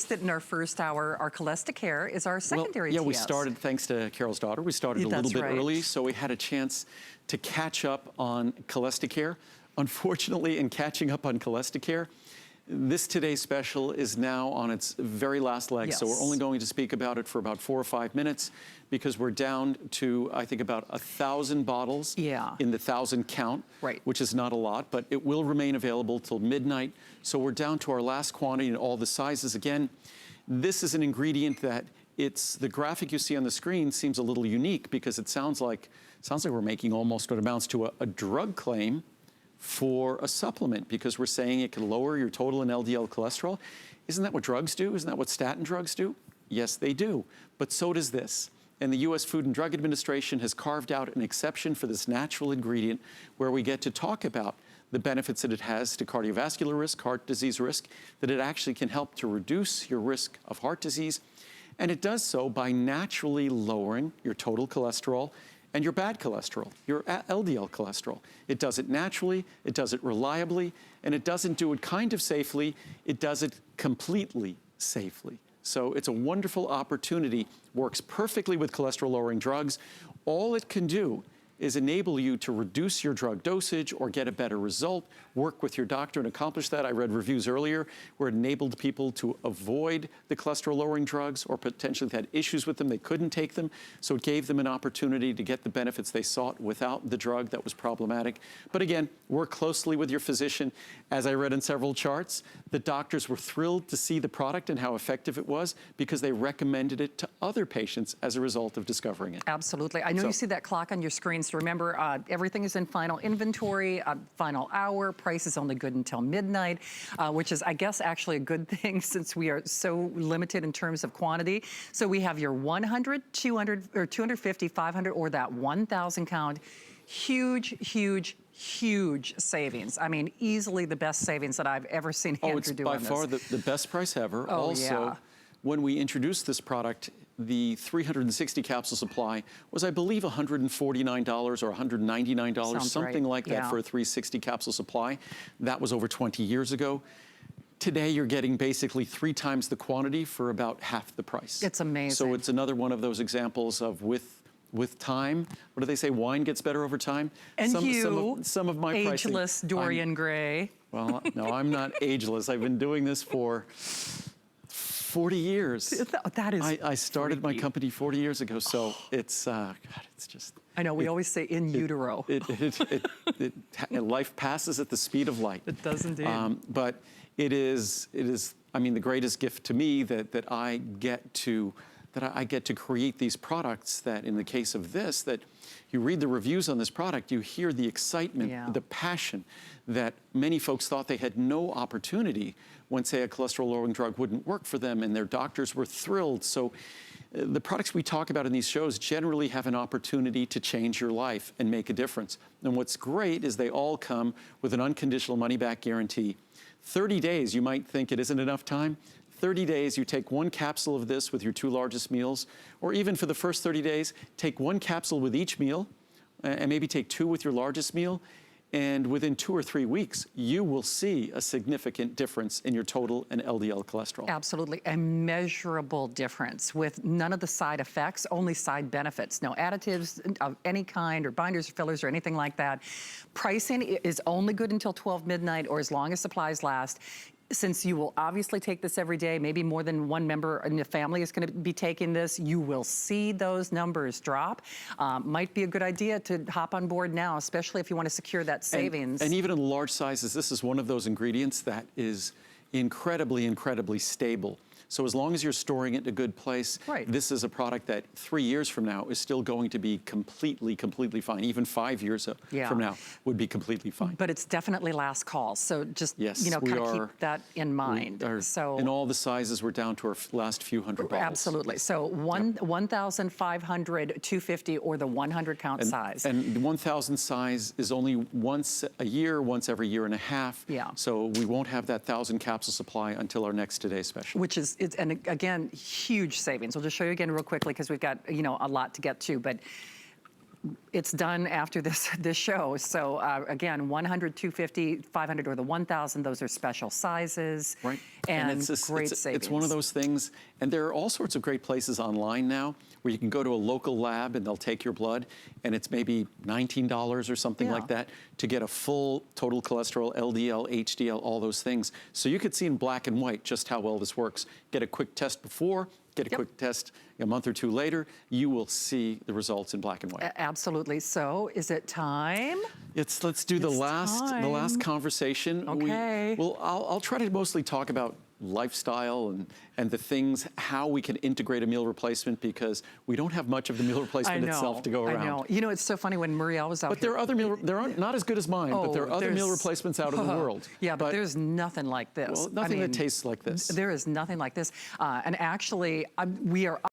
That in our first hour, our CholestaCare is our secondary yeah, TS. we started, thanks to Carol's daughter, we started a little bit early, so we had a chance to catch up on CholestaCare. Unfortunately, in catching up on CholestaCare, this today's special is now on its very last leg, so we're only going to speak about it for about 4 or 5 minutes because we're down to, I think, about 1,000 bottles in the 1,000 count, which is not a lot, but it will remain available till midnight. So we're down to our last quantity in all the sizes. Again, this is an ingredient that the graphic you see on the screen seems a little unique because it sounds like we're making almost what amounts to a drug claim for a supplement, because we're saying it can lower your total and LDL cholesterol. Isn't that what drugs do? Isn't that what statin drugs do? Yes, they do, but so does this. And the US Food and Drug Administration has carved out an exception for this natural ingredient where we get to talk about the benefits that it has to cardiovascular risk, heart disease risk, that it actually can help to reduce your risk of heart disease. And it does so by naturally lowering your total cholesterol and your bad cholesterol, your LDL cholesterol. It does it naturally, it does it reliably, and it doesn't do it kind of safely, it does it completely safely. So it's a wonderful opportunity, works perfectly with cholesterol-lowering drugs. All it can do is enable you to reduce your drug dosage or get a better result, work with your doctor and accomplish that. I read reviews earlier where it enabled people to avoid the cholesterol-lowering drugs or potentially had issues with them, they couldn't take them. So it gave them an opportunity to get the benefits they sought without the drug that was problematic. But again, work closely with your physician. As I read in several charts, the doctors were thrilled to see the product and how effective it was because they recommended it to other patients as a result of discovering it. Absolutely. I know you see that clock on your screen. So remember, everything is in final inventory, final hour. Price is only good until midnight, which is, I guess, actually a good thing since we are so limited in terms of quantity. So we have your 100, 200, or 250, 500, or that 1,000 count. Huge, huge, huge savings. I mean, easily the best savings that I've ever seen Andrew do on this. By far the best price ever. Also, when we introduced this product, the 360 capsule supply was, I believe, $149 or $199, something like that for a 360 capsule supply. That was over 20 years ago. Today, you're getting basically 3 times the quantity for about half the price. It's amazing. So it's another one of those examples of with time, what do they say? Wine gets better over time. And some of my ageless pricing, Dorian Gray. Well, no, I'm not ageless. I've been doing this for 40 years. That is I started my company 40 years ago, so it's, God, it's just... I know, we always say in utero. Life passes at the speed of light. It does indeed. But it is, I mean, the greatest gift to me that I get to create these products that, in the case of this, that you read the reviews on this product, you hear the excitement, the passion that many folks thought they had no opportunity when, say, a cholesterol-lowering drug wouldn't work for them, and their doctors were thrilled. So the products we talk about in these shows generally have an opportunity to change your life and make a difference. And what's great is they all come with an unconditional money-back guarantee. 30 days, you might think it isn't enough time. 30 days, you take 1 capsule of this with your 2 largest meals, or even for the first 30 days, take 1 capsule with each meal, and maybe take 2 with your largest meal, and within 2 or 3 weeks, you will see a significant difference in your total and LDL cholesterol. Absolutely, a measurable difference with none of the side effects, only side benefits. No additives of any kind or binders or fillers or anything like that. Pricing is only good until 12 midnight or as long as supplies last. Since you will obviously take this every day, maybe more than one member in the family is going to be taking this, you will see those numbers drop. Might be a good idea to hop on board now, especially if you want to secure that savings. And even in large sizes, this is one of those ingredients that is incredibly, incredibly stable. So as long as you're storing it in a good place, this is a product that 3 years from now is still going to be completely, completely fine. Even 5 years from now would be completely fine. But it's definitely last call. So just, you know, kind of keep that in mind. So in all the sizes, we're down to our last few hundred bottles. Absolutely. So 1,500, 250, or the 100 count size. And the 1,000 size is only once a year, once every year and a half. So we won't have that 1,000 capsule supply until our next Today Special. Which is, and again, huge savings. We'll just show you again real quickly because we've got, you know, a lot to get to. But it's done after this show. So again, 100, 250, 500, or the 1,000. Those are special sizes. Right. And it's great savings. It's one of those things, and there are all sorts of great places online now where you can go to a local lab and they'll take your blood, and it's maybe $19 or something like that to get a full total cholesterol, LDL, HDL, all those things. So you could see in black and white just how well this works. Get a quick test before, get a quick test a month or two later, you will see the results in black and white. Absolutely. So is it time? Let's do the last conversation. Okay. I'll try to mostly talk about lifestyle and the things, how we can integrate a meal replacement, because we don't have much of the meal replacement itself to go around. I know. You know, it's so funny when Muriel was out But there are other there aren't not as good as mine, but there are other meal replacements out in the world. Yeah, but there's nothing like this. Well, nothing that tastes like this. There is nothing like this. And actually, we are